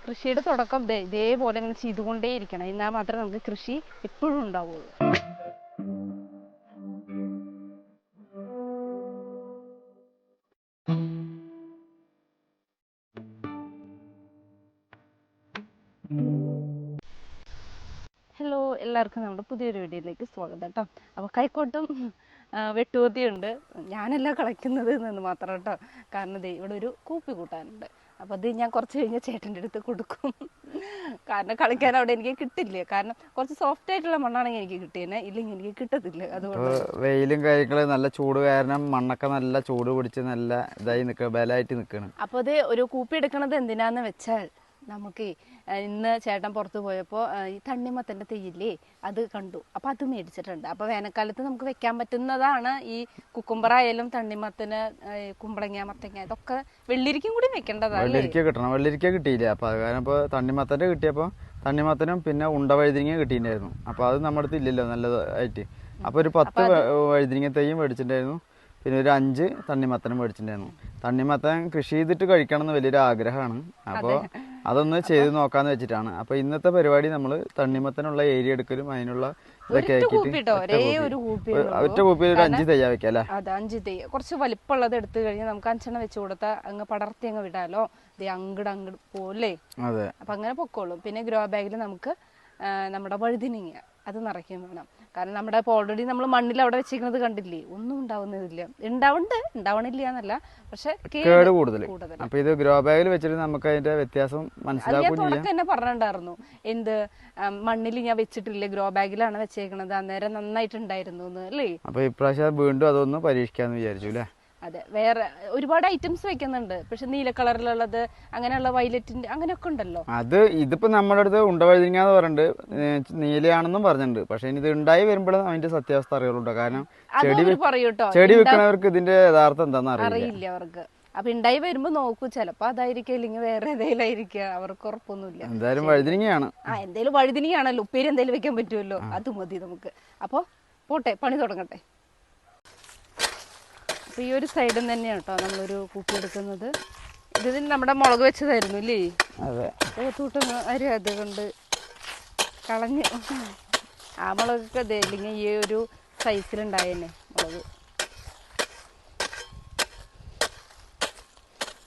കൃഷിയുടെ തുടക്കം ഇതേപോലെ ഇങ്ങനെ ചെയ്തുകൊണ്ടേയിരിക്കണം. എന്നാൽ മാത്രമേ നമുക്ക് കൃഷി എപ്പോഴും ഉണ്ടാവുള്ളൂ. ഹലോ, എല്ലാവർക്കും നമ്മുടെ പുതിയൊരു വീഡിയോയിലേക്ക് സ്വാഗതം കേട്ടോ. അപ്പോൾ കൈക്കോട്ടും വെട്ടുകൊത്തിയുണ്ട്. ഞാനല്ല കളിക്കുന്നത് എന്ന് മാത്രം കേട്ടോ. കാരണം ഇവിടെ ഒരു കൂപ്പി കൂട്ടാനുണ്ട്. അപ്പോൾ അത് ഞാൻ കുറച്ച് കഴിഞ്ഞ് ചേട്ടൻ്റെ അടുത്ത് കൊടുക്കും. കാരണം കളിക്കാൻ അവിടെ എനിക്ക് കിട്ടില്ല. കാരണം കുറച്ച് സോഫ്റ്റ് ആയിട്ടുള്ള മണ്ണാണെങ്കിൽ എനിക്ക് കിട്ടിയേനെ, ഇല്ലെങ്കിൽ എനിക്ക് കിട്ടത്തില്ല. അതുകൊണ്ട് വെയിലും കാര്യങ്ങളും നല്ല ചൂട് കാരണം മണ്ണൊക്കെ നല്ല ചൂട് പിടിച്ച് നല്ല ഇതായി നിൽക്കുക, ബലമായിട്ട് നിൽക്കണം. അപ്പോൾ അത് ഒരു കൂപ്പി എടുക്കണത് എന്തിനാന്ന് വെച്ചാൽ, നമുക്ക് ഇന്ന് ചേട്ടൻ പുറത്ത് പോയപ്പോൾ ഈ തണ്ണിമത്തൻ്റെ തെയ്യില്ലേ അത് കണ്ടു. അപ്പോൾ അത് മേടിച്ചിട്ടുണ്ട്. അപ്പോൾ വേനൽക്കാലത്ത് നമുക്ക് വെക്കാൻ പറ്റുന്നതാണ്. ഈ കുക്കുംബറായാലും തണ്ണിമത്തന്, കുമ്പളങ്ങ, മത്തങ്ങ ഇതൊക്കെ വെള്ളിരിക്കും കൂടി വെക്കേണ്ടതാണ്. വെള്ളിരിക്ക കിട്ടണം. വെള്ളിരിക്ക കിട്ടിയില്ല. അപ്പോൾ അത് കാരണം ഇപ്പോൾ തണ്ണിമത്തൻ്റെ കിട്ടിയപ്പോൾ തണ്ണിമത്തനും പിന്നെ ഉണ്ട വഴുതിരിങ്ങ കിട്ടിയിട്ടുണ്ടായിരുന്നു. അപ്പോൾ അത് നമ്മുടെ അടുത്ത് ഇല്ലല്ലോ നല്ലതായിട്ട്. അപ്പോൾ ഒരു 10 വഴുതിരിങ്ങ തെയ്യും മേടിച്ചിട്ടുണ്ടായിരുന്നു. പിന്നെ ഒരു 5 തണ്ണിമത്തനും മേടിച്ചിട്ടുണ്ടായിരുന്നു. തണ്ണിമത്തൻ കൃഷി ചെയ്തിട്ട് കഴിക്കണം എന്ന് വലിയൊരു ആഗ്രഹമാണ്. അപ്പോൾ അതൊന്ന് ചെയ്ത് നോക്കാന്ന് വെച്ചിട്ടാണ്. അപ്പോൾ ഇന്നത്തെ പരിപാടി നമ്മൾ തണ്ണിമത്തനുള്ള ഏരിയ എടുക്കലും അതിനുള്ള ഇതൊക്കെ ആക്കിയിട്ട് ഒറ്റ കൂപ്പിയിൽ ഒരു 5 തെയ്യാ വെക്കാം അല്ലേ? അതെ, 5 തെയ്യ. കുറച്ച് വലിപ്പമുള്ളത് എടുത്തു കഴിഞ്ഞാൽ നമുക്ക് 5 വെച്ച് കൊടുത്താൽ അങ്ങ് പടർത്തി അങ്ങ് വിടാലോ. അങ്ങട് പോലെ. അതെ, അപ്പൊ അങ്ങനെ പൊക്കോളും. പിന്നെ ഗ്രോ ബാഗിൽ നമുക്ക് നമ്മുടെ വഴുതിനിങ്ങ അത് നിറയ്ക്കും വേണം. കാരണം നമ്മുടെ ഇപ്പോൾ ഓൾറെഡി നമ്മൾ മണ്ണിൽ അവിടെ വെച്ചിരിക്കുന്നത് കണ്ടില്ലേ, ഒന്നും ഉണ്ടാവുന്നതില്ല. ഉണ്ടാവണില്ല എന്നല്ല, പക്ഷെ കേട് കൂടുതൽ. അപ്പൊ ഇത് ഗ്രോ ബാഗിൽ വെച്ചിട്ട് നമുക്ക് അതിന്റെ വ്യത്യാസം മനസ്സിലാക്കുകയും തുടക്കം തന്നെ പറഞ്ഞിട്ടുണ്ടായിരുന്നു. എന്ത് മണ്ണിൽ ഞാൻ വെച്ചിട്ടില്ല, ഗ്രോ ബാഗിലാണ് വെച്ചേക്കണത്, അന്നേരം നന്നായിട്ടുണ്ടായിരുന്നു അല്ലേ. അപ്പൊ ഇപ്രാവശ്യം വീണ്ടും അതൊന്ന് പരീക്ഷിക്കാന്ന് വിചാരിച്ചു അല്ലേ? അതെ, വേറെ ഒരുപാട് ഐറ്റംസ് വെക്കുന്നുണ്ട്. പക്ഷെ നീല കളറിലുള്ളത്, അങ്ങനെയുള്ള വയലറ്റിന്റെ അങ്ങനെയൊക്കെ ഉണ്ടല്ലോ. അത് ഇതിപ്പോ നമ്മുടെ അടുത്ത് ഉണ്ടവഴുതിരിങ്ങ എന്ന് പറഞ്ഞിട്ടുണ്ട്, നീലയാണെന്നും പറഞ്ഞിട്ടുണ്ട്. പക്ഷെ ഇത് ഉണ്ടായി വരുമ്പോഴും അതിന്റെ സത്യാവസ്ഥ അറിയുള്ളൂ. കാരണം ചെടി വെക്കുന്നവർക്ക് ഇതിന്റെ യഥാർത്ഥം എന്താണെന്ന് അറിയില്ല അവർക്ക്. അപ്പൊ ഉണ്ടായി വരുമ്പോ നോക്കൂ, ചിലപ്പോ അതായിരിക്കും, ഇല്ലെങ്കിൽ വേറെ ഏതെങ്കിലും ആയിരിക്കും. അവർക്ക് ഉറപ്പൊന്നുമില്ല. എന്തായാലും വഴുതിരിങ്ങയാണ്. എന്തായാലും വഴുതിനിങ്ങയാണല്ലോ, ഉപ്പേരി എന്തായാലും വെക്കാൻ പറ്റുമല്ലോ, അത് മതി നമുക്ക്. അപ്പൊ പോട്ടെ, പണി തുടങ്ങട്ടെ. അപ്പൊ ഈ ഒരു സൈഡിൽ തന്നെയാണ് കേട്ടോ നമ്മളൊരു കൂപ്പി എടുക്കുന്നത്. ഇത് നമ്മുടെ മുളക് വെച്ചതായിരുന്നു ഇല്ലേ? അതെ, തൂട്ടൊന്ന് അരി അത് കൊണ്ട് കളഞ്ഞ്. ആ മുളകൊക്കെ അതെ, ഇല്ലെങ്കിൽ ഈ ഒരു സൈസിലുണ്ടായേനെ മുളക്.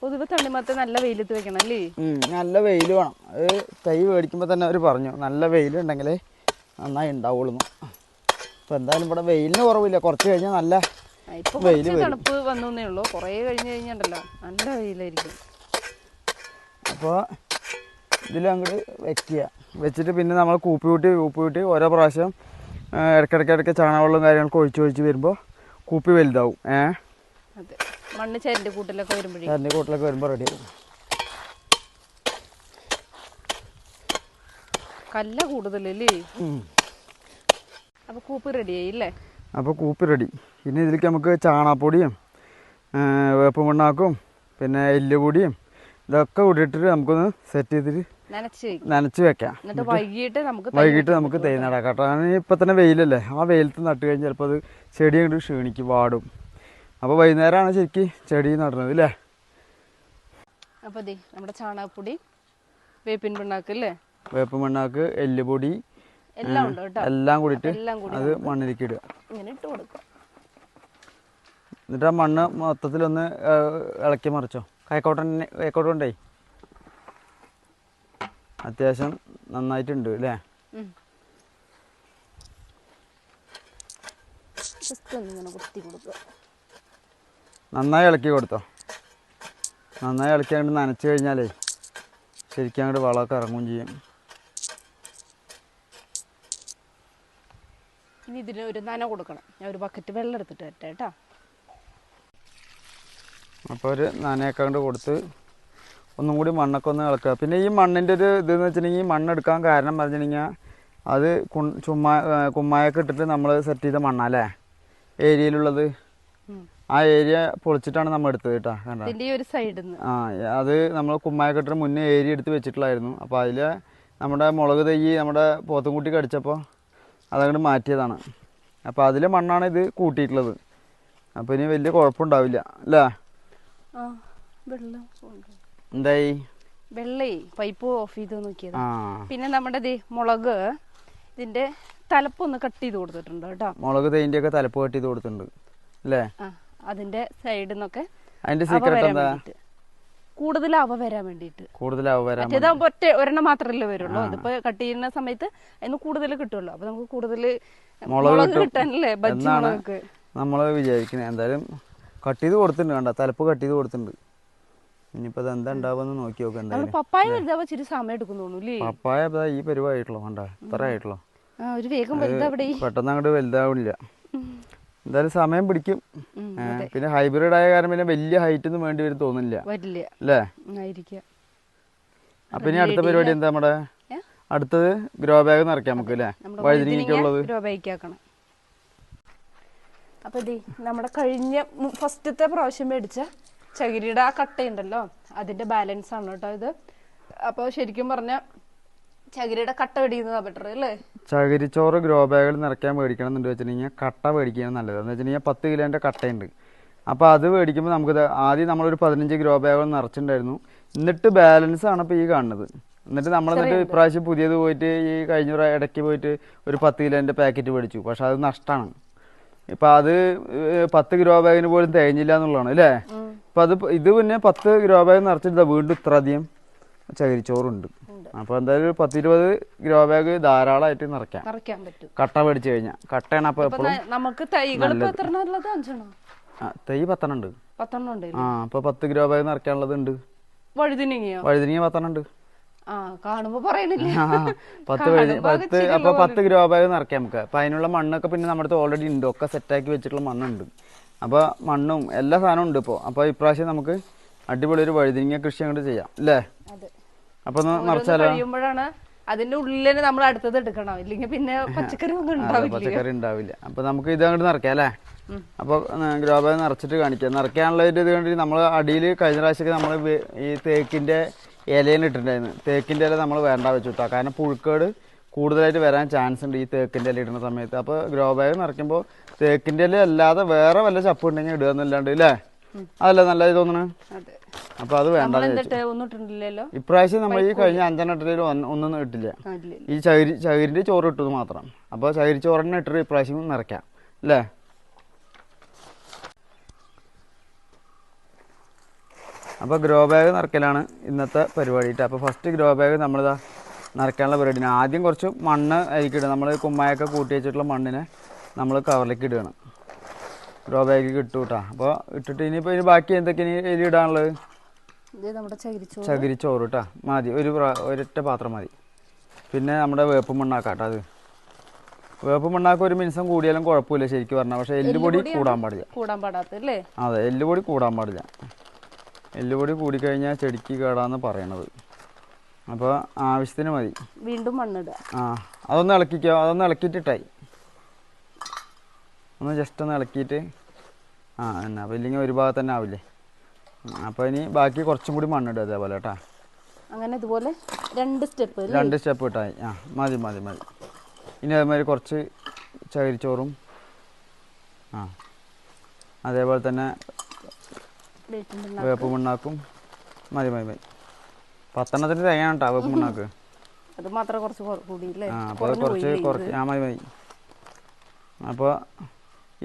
പൊതുവെ തണ്ണിമത്തൻ നല്ല വെയിലത്ത് വെക്കണം അല്ലേ? നല്ല വെയിൽ വേണം. അത് തൈ മേടിക്കുമ്പോൾ തന്നെ അവർ പറഞ്ഞു നല്ല വെയിലുണ്ടെങ്കിലേ നന്നായി ഉണ്ടാവുള്ളൂ. അപ്പൊ എന്തായാലും ഇവിടെ വെയിലിന് കുറവില്ല. കുറച്ച് കഴിഞ്ഞാൽ നല്ല തണുപ്പ് വന്നേ ഉള്ളൂ. കുറേ കഴിഞ്ഞ് കഴിഞ്ഞുണ്ടല്ലോ നല്ല വെയിലായിരിക്കും. അപ്പോൾ ഇതിലങ്ങോട്ട് വെക്കുക. വെച്ചിട്ട് പിന്നെ നമ്മൾ കൂപ്പി ഓരോ പ്രാവശ്യം ഇടയ്ക്കിടയ്ക്ക് ചാണകവെള്ളം കാര്യങ്ങളൊക്കെ ഒഴിച്ച് വരുമ്പോൾ കൂപ്പി വലുതാവും. അതെ, മണ്ണ് ചരൻ്റെ കൂട്ടിലൊക്കെ വരുമ്പോൾ റെഡി ആവും. കല്ല കൂടുതലല്ലേ? അപ്പോൾ കൂപ്പി റെഡിയായി അല്ലേ? അപ്പോൾ കൂപ്പി റെഡി. പിന്നെ ഇതിലേക്ക് നമുക്ക് ചാണകപ്പൊടിയും വേപ്പ് മണ്ണാക്കും പിന്നെ എല്ലുപൊടിയും ഇതൊക്കെ കൂടിയിട്ടിട്ട് നമുക്കൊന്ന് സെറ്റ് ചെയ്തിട്ട് നനച്ച് വെക്കാം. വൈകിട്ട് നമുക്ക് തൈ നടാം കേട്ടോ. കാരണം ഇപ്പം തന്നെ വെയിലല്ലേ, ആ വെയിലത്ത് നട്ട് കഴിഞ്ഞാൽ ചിലപ്പോൾ അത് ചെടി അങ്ങോട്ട് ക്ഷീണിക്കും, വാടും. അപ്പോൾ വൈകുന്നേരമാണ് ശരിക്കും ചെടി നടണത് അല്ലേ? അപ്പോൾ നമ്മുടെ ചാണകപ്പൊടി, വേപ്പിൻ പിണ്ണാക്ക് അല്ലേ, വേപ്പ് മണ്ണാക്ക്, എല്ലുപൊടി എല്ലാം കൂടിയിട്ട് അത് മണ്ണിലേക്ക് ഇടുക. എന്നിട്ട് ആ മണ്ണ് മൊത്തത്തിലൊന്ന് ഇളക്കി മറിച്ചോ. കൈക്കോട്ടുണ്ടേ അത്യാവശ്യം നന്നായിട്ടുണ്ട് അല്ലേ? നന്നായി ഇളക്കി കൊടുത്തോ. നന്നായി ഇളക്കി അങ്ങോട്ട് നനച്ച് കഴിഞ്ഞാലേ ശരിക്കും അങ്ങോട്ട് വളമൊക്കെ ഇറങ്ങുകയും ചെയ്യും. ഇനി ഇതിന് ഒരു നന കൊടുക്കണം. ഞാൻ ഒരു ബക്കറ്റ് വെള്ളം എടുത്തിട്ട് വരട്ടെ കേട്ടോ. അപ്പോൾ ഒരു നനയൊക്കെ കൊണ്ട് കൊടുത്ത് ഒന്നും കൂടി മണ്ണൊക്കെ ഒന്ന് ഇളക്കുക. പിന്നെ ഈ മണ്ണിൻ്റെ ഒരു ഇതെന്ന് വെച്ചിട്ടുണ്ടെങ്കിൽ മണ്ണെടുക്കാൻ കാരണം പറഞ്ഞിട്ടുണ്ടെങ്കിൽ അത് കുമ്മായൊക്കെ ഇട്ടിട്ട് നമ്മൾ സെറ്റ് ചെയ്ത മണ്ണല്ലേ ഏരിയയിലുള്ളത്. ആ ഏരിയ പൊളിച്ചിട്ടാണ് നമ്മൾ എടുത്തത് കേട്ടോ. അത് നമ്മൾ കുമ്മായൊക്കെ ഇട്ടിട്ട് മുന്നേ ഏരിയ എടുത്ത് വെച്ചിട്ടുള്ളായിരുന്നു. അപ്പോൾ അതിൽ നമ്മുടെ മുളക് തൈ നമ്മുടെ പോത്തുംകുട്ടി കടിച്ചപ്പോൾ അതങ്ങോട്ട് മാറ്റിയതാണ്. അപ്പോൾ അതിലെ മണ്ണാണ് ഇത് കൂട്ടിയിട്ടുള്ളത്. അപ്പോൾ ഇനി വലിയ കുഴപ്പമുണ്ടാവില്ല അല്ലേ? എന്തായി വെള്ളേ പൈപ്പ് ഓഫ് ചെയ്ത് നോക്കിയത്. ആ പിന്നെ നമ്മുടെ മുളക് ഇതിന്റെ തലപ്പൊന്ന് കട്ട് ചെയ്ത് കൊടുത്തിട്ടുണ്ട് കേട്ടോ. മുളക് തേയിന്റെ ഒക്കെ തലപ്പ് കട്ട് ചെയ്ത് കൊടുത്തിട്ടുണ്ട് അല്ലേ? അതിന്റെ സൈഡിൽ നിന്നൊക്കെ അതിന്റെ സീക്രട്ട് എന്താ? കൂടുതൽ അവ വരാൻ വേണ്ടിട്ട്. മറ്റേതാകുമ്പോ ഒരെണ്ണം മാത്രമല്ലേ വരുള്ളൂ. അതിപ്പോ കട്ട് ചെയ്യുന്ന സമയത്ത് അതിന് കൂടുതൽ കിട്ടുമല്ലോ. അപ്പൊ നമുക്ക് കൂടുതൽ മുളക് കിട്ടാനല്ലേ ബജ്ജി മുളക് നമ്മള് വിചാരിക്കുന്നത്. എന്തായാലും കട്ട് ചെയ്ത് കൊടുത്തിട്ടുണ്ട്, കണ്ട തലപ്പ് കട്ട് ചെയ്ത് കൊടുത്തിട്ടുണ്ട്. ഇനിയിപ്പോ എന്താ ഉണ്ടാവുമെന്ന് നോക്കി നോക്കാം. എന്തായാലും പപ്പായ വലുതാവാൻ ഇച്ചിരി സമയം എടുക്കും തോന്നുന്നു. പപ്പായ ഈ പരിവായിട്ടുള്ളൂ, കണ്ട ഇത്ര ആയിട്ടുള്ളൂ. പെട്ടെന്ന് അങ്ങോട്ട് വലുതാവില്ല. എന്തായാലും സമയം പിടിക്കും. പിന്നെ ഹൈബ്രിഡ് ആയ കാരണം പിന്നെ വലിയ ഹൈറ്റ് ഒന്നും വേണ്ടി വരും തോന്നില്ല അല്ലേ? അപ്പൊ ഇനി അടുത്ത പരിപാടി എന്താ? നമ്മുടെ അടുത്തത് ഗ്രോ ബാഗ് നിറയ്ക്കാം നമുക്ക് അല്ലേ? വഴുതിനിക്കുള്ളത് അപ്പൊ നമ്മുടെ കഴിഞ്ഞ ഫസ്റ്റത്തെ പ്രാവശ്യം മേടിച്ച ചകിരിയുടെ ആ കട്ടയുണ്ടല്ലോ, അതിന്റെ ബാലൻസ് ആണ് കേട്ടോ ഇത്. അപ്പൊ ശരിക്കും പറഞ്ഞ ചകിരിയുടെ കട്ട മേടിക്കുന്നതാ ബെറ്റർ അല്ലേ? ചകിരിച്ചോറ് ഗ്രോ ബാഗിൽ നിറയ്ക്കാൻ മേടിക്കണം എന്നുണ്ട് വെച്ചിട്ടുണ്ടെങ്കിൽ കട്ട മേടിക്കുകയാണ് നല്ലത്. എന്ന് വെച്ചിട്ടുണ്ടെങ്കിൽ 10 കിലോന്റെ കട്ടയുണ്ട്. അപ്പോൾ അത് മേടിക്കുമ്പോൾ നമുക്കിത് ആദ്യം നമ്മളൊരു 15 ഗ്രോ ബാഗുകൾ നിറച്ചിട്ടുണ്ടായിരുന്നു. എന്നിട്ട് ബാലൻസ് ആണ് ഇപ്പോൾ ഈ കാണുന്നത്. എന്നിട്ട് ഇപ്രാവശ്യം പുതിയത് പോയിട്ട് ഈ കഴിഞ്ഞ ഇടയ്ക്ക് പോയിട്ട് ഒരു 10 കിലോന്റെ പാക്കറ്റ് മേടിച്ചു. പക്ഷെ അത് നഷ്ടമാണ്. ഇപ്പം അത് 10 ഗ്രോ ബാഗിന് പോലും തികഞ്ഞില്ല എന്നുള്ളതാണ് അല്ലേ? അപ്പം ഇത് പിന്നെ 10 ഗ്രോ ബാഗ് നിറച്ചിട്ട് വീണ്ടും ഇത്ര അധികം ചകിരിച്ചോറുണ്ട്. അപ്പോൾ എന്തായാലും 10-20 ഗ്രോ ബാഗ് ധാരാളമായിട്ട് നിറയ്ക്കാം പറ്റും കട്ട മേടിച്ചു കഴിഞ്ഞാൽ. കട്ടയാണ് അപ്പോൾ എപ്പോഴും നമുക്ക് തൈ 10 ഉണ്ട്. ആ അപ്പോൾ 10 ഗ്രോ ബാഗ് നിറയ്ക്കാനുള്ളത് ഉണ്ട്. വഴുതിനിങ്ങ 10 ഉണ്ട്. 10 ഗ്രോ ബാഗ് നിറയ്ക്കാം നമുക്ക്. അപ്പൊ അതിനുള്ള മണ്ണൊക്കെ പിന്നെ നമ്മുടെ ഓൾറെഡി ഉണ്ട്, ഒക്കെ സെറ്റാക്കി വെച്ചിട്ടുള്ള മണ്ണുണ്ട്. അപ്പൊ മണ്ണും എല്ലാ സാധനവും ഉണ്ട് ഇപ്പോൾ. അപ്പൊ ഇപ്രാവശ്യം നമുക്ക് അടിപൊളി ഒരു വഴുതിനിങ്ങ കൃഷി അങ്ങോട്ട് ചെയ്യാം അല്ലേ? അപ്പൊ നിറച്ചാലോ? അതിന്റെ ഉള്ളിൽ നമ്മൾ അടുത്തത് എടുക്കണം, ഇല്ലെങ്കിൽ പിന്നെ പച്ചക്കറി ഉണ്ടാവില്ല. അപ്പൊ നമുക്ക് ഇത് അങ്ങോട്ട് നിറയ്ക്കാം അല്ലേ? അപ്പൊ ഗ്രോ ബാഗ് നിറച്ചിട്ട് കാണിക്കാം. നിറയ്ക്കാനുള്ള ഒരു ഇത് കണ്ടിട്ട് നമ്മൾ അടിയിൽ കഴിഞ്ഞ പ്രാവശ്യമൊക്കെ നമ്മൾ ഈ തേക്കിന്റെ ഇലയിൽ ഇട്ടിട്ടുണ്ടായിരുന്നു. തേക്കിന്റെ ഇല നമ്മൾ വേണ്ട വെച്ചു കിട്ടാം, കാരണം പുഴുക്കേട് കൂടുതലായിട്ട് വരാൻ ചാൻസ് ഉണ്ട് ഈ തേക്കിന്റെ ഇല ഇടുന്ന സമയത്ത്. അപ്പൊ ഗ്രോ ബാഗ് നിറയ്ക്കുമ്പോൾ തേക്കിന്റെ ഇല അല്ലാതെ വേറെ വല്ല ചപ്പ് ഉണ്ടെങ്കിൽ ഇടുക എന്നല്ലാണ്ട് അല്ലേ? അതല്ലേ നല്ലത് തോന്നണേ? അപ്പൊ അത് വേണ്ട. ഇപ്രാവശ്യം നമ്മൾ ഈ കഴിഞ്ഞ 5 ഇട്ടതിൽ ഒന്നും ഇട്ടില്ല. ഈ ചകിരിന്റെ ചോറ് ഇട്ടത് മാത്രം. അപ്പൊ ചകിരി ചോറിനെ ഇട്ടിട്ട് ഇപ്രാവശ്യം നിറയ്ക്കാം അല്ലേ? അപ്പോൾ ഗ്രോ ബാഗ് നിറയ്ക്കലാണ് ഇന്നത്തെ പരിപാടി. അപ്പോൾ ഫസ്റ്റ് ഗ്രോ ബാഗ് നമ്മളിതാ നിറയ്ക്കാനുള്ള പരിപാടിയാണ്. ആദ്യം കുറച്ച് മണ്ണ് അതിലേക്ക് ഇടുക. നമ്മൾ കുമ്മായൊക്കെ കൂട്ടി വെച്ചിട്ടുള്ള മണ്ണിനെ നമ്മൾ കവറിലേക്ക് ഇടുകയാണ്. ഗ്രോ ബാഗിലേക്ക് ഇട്ടു കേട്ടോ. അപ്പോൾ ഇട്ടിട്ട് ഇനിയിപ്പോൾ ഇനി ബാക്കി എന്തൊക്കെയാണ് ഇതിൽ ഇടാനുള്ളത്? ചകിരിച്ചോറ് കേട്ടോ മതി, ഒരൊറ്റ പാത്രം മതി. പിന്നെ നമ്മുടെ വേപ്പ് മണ്ണാക്കാം കേട്ടോ. അത് വേപ്പ് മണ്ണാക്ക ഒരു മിനിസം കൂടിയാലും കുഴപ്പമില്ല ശരിക്കും പറഞ്ഞാൽ. പക്ഷേ എല്ലുപൊടി കൂടാൻ പാടില്ല. അതെ, എല്ലുപൊടി കൂടാൻ പാടില്ല. എല്ലുപൊടി കൂടിക്കഴിഞ്ഞാൽ ചെടിക്ക് കേടാന്ന് പറയണത്. അപ്പോൾ ആവശ്യത്തിന് മതി. വീണ്ടും മണ്ണിടുക. അതൊന്ന് ഇളക്കിക്കോ. അതൊന്ന് ഇളക്കിയിട്ടിട്ടായി ഒന്ന് ജസ്റ്റ് ഒന്ന് ഇളക്കിയിട്ട് എന്നാ അപ്പോൾ ഇല്ലെങ്കിൽ ഒരു ഭാഗത്ത് തന്നെ ആവില്ലേ? അപ്പോൾ ഇനി ബാക്കി കുറച്ചും കൂടി മണ്ണിടുക അതേപോലെ കേട്ടോ. അങ്ങനെ ഇതുപോലെ 2 സ്റ്റെപ്പ് ഇട്ടായി. മതി. ഇനി അതേമാതിരി കുറച്ച് ചകിരിച്ചോറും അതേപോലെ തന്നെ വേപ്പ് മണ്ണാക്കും മതി. 10 തികയാണ് കേട്ടോ വേപ്പ് മണ്ണാക്ക്. അപ്പോൾ കുറച്ച് മതി. അപ്പോൾ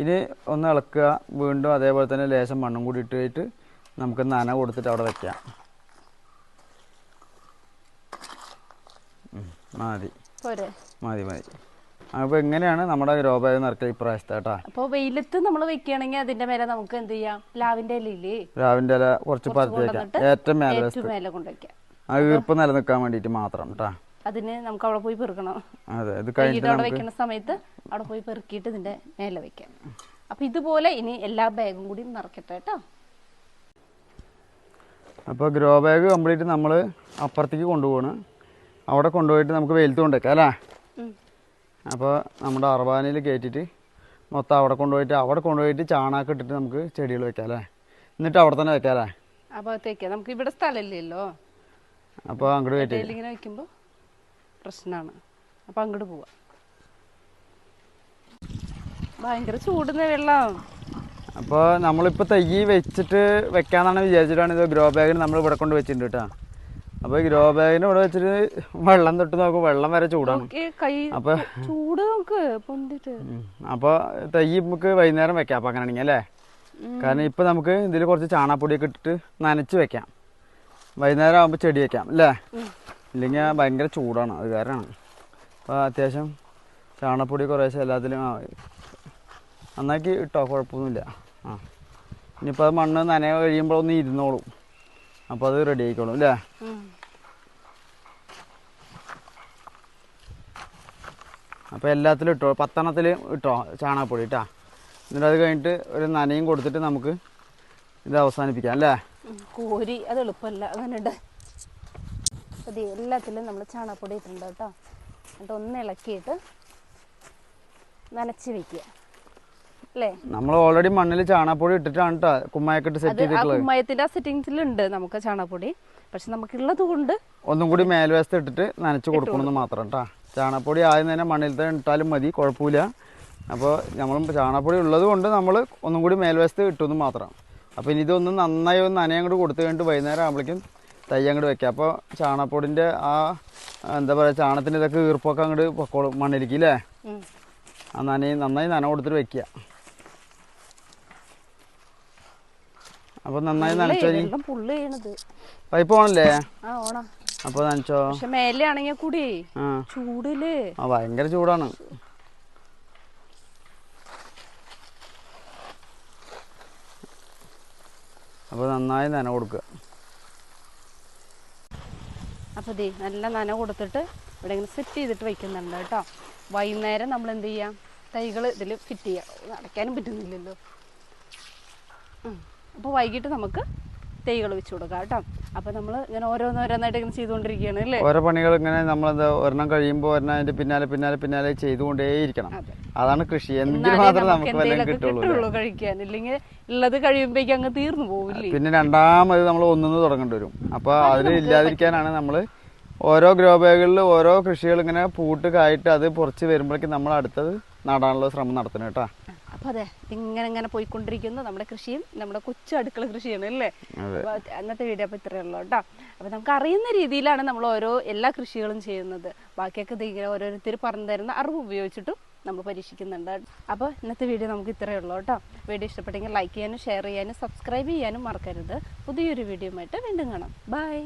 ഇനി ഒന്ന് ഇളക്കുക. വീണ്ടും അതേപോലെ തന്നെ ലേശം മണ്ണും കൂടി ഇട്ടിട്ട് നമുക്ക് നന കൊടുത്തിട്ട് അവിടെ വെക്കാം. മതി. അപ്പോൾ എങ്ങനെയാണ് നമ്മുടെ ഗ്രോ ബാഗ് നിറയ്ക്കുക ഇപ്രാവശ്യത്തെ കേട്ടോ. അപ്പോൾ വെയിലത്ത് നമ്മൾ വെക്കുകയാണെങ്കിൽ അതിന്റെ മേലെ നമുക്ക് എന്ത് ചെയ്യാം? പ്ലാവിന്റെ ഇല കുറച്ച് പരത്തി വെക്കാം. ഏറ്റവും മേലെ കൊണ്ടുവയ്ക്കാം. ആ ഈർപ്പം നിലനിൽക്കാൻ വേണ്ടിയിട്ട് മാത്രം കേട്ടോ. അതിന് നമുക്ക് അവിടെ പോയി പെറുക്കണം. അതെ, ഇത് കഴിഞ്ഞിട്ട് അവിടെ വെക്കുന്ന സമയത്ത് അവിടെ പോയി പെറുക്കിയിട്ട് ഇതിന്റെ മേലെ വെക്കാം. അപ്പൊ ഇതുപോലെ ഇനി എല്ലാ ബാഗും കൂടി നിറയ്ക്കട്ടെ കേട്ടോ. അപ്പോൾ ഗ്രോ ബാഗ് കംപ്ലീറ്റ് നമ്മൾ അപ്പുറത്തേക്ക് കൊണ്ടുപോകണം. അവിടെ കൊണ്ടുപോയിട്ട് നമുക്ക് വെയിലത്ത് കൊണ്ടുവയ്ക്കാം അല്ലേ? അപ്പോൾ നമ്മുടെ അർബാനയിൽ കയറ്റിയിട്ട് മൊത്തം അവിടെ കൊണ്ടുപോയിട്ട് ചാണകം ഇട്ടിട്ട് നമുക്ക് ചെടികൾ വെക്കാം അല്ലേ? എന്നിട്ട് അവിടെ തന്നെ വെക്കാം അല്ലേ? അപ്പോൾ നമുക്ക് ഇവിടെ സ്ഥലമില്ലല്ലോ. അപ്പോൾ അങ്ങോട്ട് കയറ്റി ഇങ്ങനെ വെക്കുമ്പോൾ പ്രശ്നമാണ്. അപ്പോൾ അങ്ങോട്ട് പോവാം. ഭയങ്കര ചൂടുന്ന വെള്ളം. അപ്പോൾ നമ്മളിപ്പോൾ തൈ വെച്ചിട്ട് വെക്കാന്നാണ് വിചാരിച്ചിട്ടാണ് ഇത് ഗ്രോ ബാഗിൽ നമ്മൾ ഇവിടെ കൊണ്ട് വെച്ചിട്ടുണ്ട് കേട്ടോ. അപ്പോൾ ഗ്രോ ബാഗിന് ഇവിടെ വെച്ചിട്ട് വെള്ളം തൊട്ട് നോക്കും, വെള്ളം വരെ ചൂടാണ്. അപ്പോൾ ചൂട് നമുക്ക് പൊന്തിട്ട് അപ്പോൾ തൈ നമുക്ക് വൈകുന്നേരം വെക്കാം. അപ്പോൾ അങ്ങനെ ആണെങ്കിൽ അല്ലേ, കാരണം ഇപ്പം നമുക്ക് ഇതിൽ കുറച്ച് ചാണകപ്പൊടിയൊക്കെ ഇട്ടിട്ട് നനച്ച് വെക്കാം, വൈകുന്നേരം ആകുമ്പോൾ ചെടി വെക്കാം അല്ലേ. ഇല്ലെങ്കിൽ ഭയങ്കര ചൂടാണ്, അത് കാരണമാണ്. അപ്പോൾ അത്യാവശ്യം ചാണകപ്പൊടി കുറേശ്ശെ എല്ലാത്തിലും നന്നാക്കി ഇട്ടോ, കുഴപ്പമൊന്നുമില്ല. ഇനിയിപ്പോൾ അത് മണ്ണ് നനവ് കഴിയുമ്പോൾ ഒന്ന് ഇരുന്നോളും, അപ്പോൾ അത് റെഡി ആയിക്കോളും അല്ലേ. അപ്പോൾ എല്ലാത്തിലും ഇട്ടോ, 10 ഇട്ടോ ചാണകപ്പൊടി ഇട്ടാ. എന്നിട്ട് അത് കഴിഞ്ഞിട്ട് ഒരു നനയും കൊടുത്തിട്ട് നമുക്ക് ഇത് അവസാനിപ്പിക്കാം അല്ലേ. കോരി അത് എളുപ്പമല്ല, അങ്ങനെ ഉണ്ട്. അത് എല്ലാത്തിലും നമ്മൾ ചാണകപ്പൊടി ഇട്ടിട്ടുണ്ട് കേട്ടോ. എന്നിട്ട് ഒന്ന് ഇളക്കിയിട്ട് നനച്ച് വെക്കുക അല്ലേ. നമ്മൾ ഓൾറെഡി മണ്ണിൽ ചാണകപ്പൊടി ഇട്ടിട്ടാണ് കേട്ടോ കുമ്മായൊക്കെ ഇട്ട് സെറ്റ് ചെയ്തിട്ടുള്ളത്. കുമ്മായത്തിന്റെ ആ സെറ്റിങ്സിലുണ്ട് നമുക്ക് ചാണകപ്പൊടി, പക്ഷെ നമുക്കുള്ളത് കൊണ്ട് ഒന്നും കൂടി മേൽവശത്ത് ഇട്ടിട്ട് നനച്ച് കൊടുക്കണമെന്ന് മാത്രം കേട്ടോ. ചാണകപ്പൊടി ആദ്യം തന്നെ മണ്ണിൽ തന്നെ ഇട്ടാലും മതി, കുഴപ്പമില്ല. അപ്പോൾ നമ്മൾ ചാണകപ്പൊടി ഉള്ളത് കൊണ്ട് നമ്മൾ ഒന്നും കൂടി മേൽവശത്ത് ഇട്ടെന്ന് മാത്രം. അപ്പോൾ ഇനി ഇതൊന്ന് നന്നായി ഒന്ന് നനയും അങ്ങോട്ട് കൊടുത്തു കഴിഞ്ഞിട്ട് വൈകുന്നേരം ആകുമ്പോഴേക്കും തൈ അങ്ങോട്ട് വെക്കാം. അപ്പോൾ ചാണകപ്പൊടിൻ്റെ ആ എന്താ പറയുക, ചാണകത്തിൻ്റെ ഇതൊക്കെ ഈർപ്പൊക്കെ അങ്ങോട്ട് പൊക്കോളും മണ്ണിലേക്ക് അല്ലേ. ആ നന്നായി നന കൊടുത്തിട്ട് വെക്കുക. അപ്പോൾ നന്നായി നനച്ചോ. പൈപ്പ് ഓണല്ലേ? അപ്പോൾ നനച്ചോ. പക്ഷെ മേലെ ആണെങ്കിൽ കൂടി ചൂടില് ഭയങ്കര ചൂടാണ്. അപ്പോൾ നന്നായി നന കൊടുക്കുക. അപ്പോൾ ദേ നല്ല നന കൊടുത്തിട്ട് ഇവിടെ ഇങ്ങനെ സെറ്റ് ചെയ്തിട്ട് വയ്ക്കുന്നുണ്ട് കേട്ടോ. വൈകുന്നേരം നമ്മൾ എന്ത് ചെയ്യാം, തൈകൾ ഇതിൽ ഫിറ്റ് ചെയ്യാം. അടയ്ക്കാനും പറ്റുന്നില്ലല്ലോ. അപ്പോൾ വൈകിട്ട് നമുക്ക് തൈകൾ വെച്ച് കൊടുക്കാം കേട്ടോ. അപ്പോൾ നമ്മൾ ഇങ്ങനെ ഓരോന്നോരോന്നായിട്ട് ഇങ്ങനെ ചെയ്തുകൊണ്ടിരിക്കുകയാണ് അല്ലേ. ഓരോ പണികൾ ഇങ്ങനെ നമ്മളെന്താ ഒരെണ്ണം കഴിയുമ്പോൾ ഒരെണ്ണം അതിൻ്റെ പിന്നാലെ ചെയ്തുകൊണ്ടേയിരിക്കണം. അതാണ് കൃഷി. എങ്കിൽ മാത്രമേ നമുക്ക് വല്ലതും കിട്ടുള്ളൂ കഴിക്കാൻ. ഇല്ലെങ്കിൽ ഉള്ളത് കഴിയുമ്പോഴേക്കും അങ്ങ് തീർന്നു പോവില്ലേ. പിന്നെ രണ്ടാമത് നമ്മൾ ഒന്നിന്ന് തുടങ്ങേണ്ടി വരും. അപ്പോൾ അതിൽ ഇല്ലാതിരിക്കാനാണ് നമ്മൾ ഓരോ ഗ്രോ ബാഗുകളിൽ ഓരോ കൃഷികൾ ഇങ്ങനെ പൂട്ട് കായിട്ട് അത് പൊറിച്ച് വരുമ്പോഴേക്കും നമ്മൾ അടുത്തത് നടാനുള്ള ശ്രമം നടത്തണം കേട്ടോ. അപ്പോൾ അതെ, ഇങ്ങനെ പോയിക്കൊണ്ടിരിക്കുന്നു നമ്മുടെ കൃഷിയും, നമ്മുടെ കൊച്ചു അടുക്കള കൃഷിയാണ് അല്ലേ. അന്നത്തെ വീഡിയോ അപ്പോൾ ഇത്രയേ ഉള്ളൂ കേട്ടോ. അപ്പോൾ നമുക്ക് അറിയുന്ന രീതിയിലാണ് നമ്മൾ എല്ലാ കൃഷികളും ചെയ്യുന്നത്. ബാക്കിയൊക്കെ ഇങ്ങനെ ഓരോരുത്തർ പറഞ്ഞു തരുന്ന അറിവ് ഉപയോഗിച്ചിട്ടും നമ്മൾ പരീക്ഷിക്കുന്നുണ്ട്. അപ്പോൾ ഇന്നത്തെ വീഡിയോ നമുക്ക് ഇത്രയേ ഉള്ളൂ കേട്ടോ. വീഡിയോ ഇഷ്ടപ്പെട്ടെങ്കിൽ ലൈക്ക് ചെയ്യാനും ഷെയർ ചെയ്യാനും സബ്സ്ക്രൈബ് ചെയ്യാനും മറക്കരുത്. പുതിയൊരു വീഡിയോയുമായിട്ട് വീണ്ടും കാണാം. ബൈ.